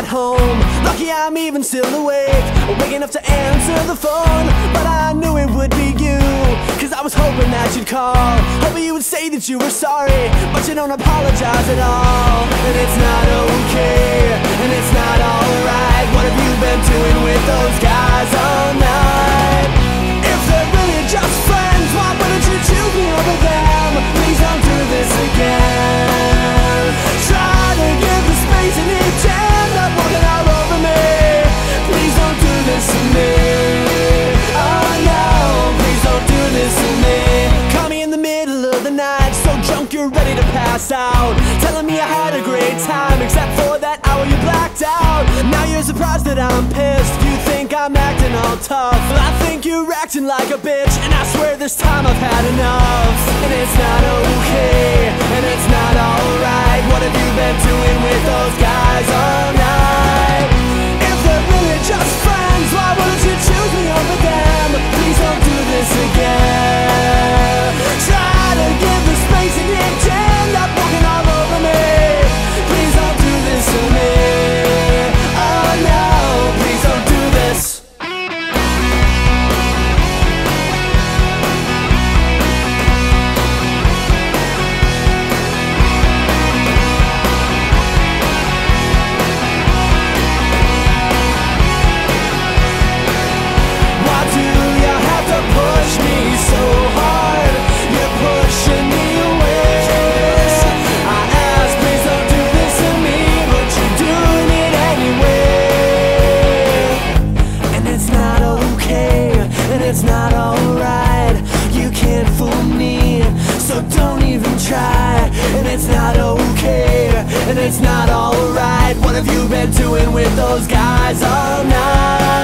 home. Lucky I'm even still awake, awake enough to answer the phone. But I knew it would be you, cause I was hoping that you'd call, hoping you would say that you were sorry, but you don't apologize at all. And it's not okay, and it's not alright. What have you been doing with those guys all night? If they're really just friends, why wouldn't you choose me over them? Please don't do this again. Try to give the space and each end up walking all over me. Please don't do this to me. Oh no, please don't do this to me. Call me in the middle of the night, so drunk you're ready to pass out, telling me I had a great time, except for that hour you blacked out. Now you're surprised that I'm pissed, you think I'm acting all tough. Well, I think you're acting like a bitch, and I swear this time I've had enough. And it's not okay, and it's not alright. What have you been doing with those guys all night? If they're really just friends, why wouldn't you choose me over them? Please don't do this again. Try to give the space and you end up walking all over me. Please don't do this to me. Oh no, please don't do this. Why do you have to push me so hard? You're pushing me away. I ask, please don't do this to me, but you're doing it anyway. And it's not okay, and it's not alright. You can't fool me, so don't even try. And it's not okay, and it's not alright. What have you been doing with those guys all night?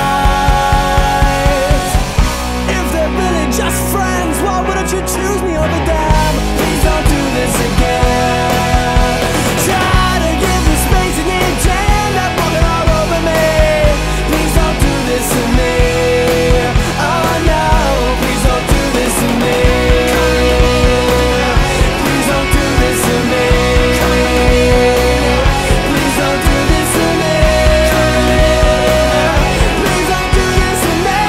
If they're really just friends, why wouldn't you choose me over them? Please don't do this again. Try to give the space and you end up walking all over me. Please don't do this to me. Oh no, please don't do this to me. Please don't do this to me. Please don't do this to me. Please don't do this to me.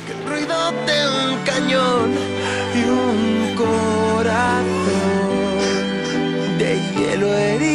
El ruido de un cañón y un corazón de hielo herido.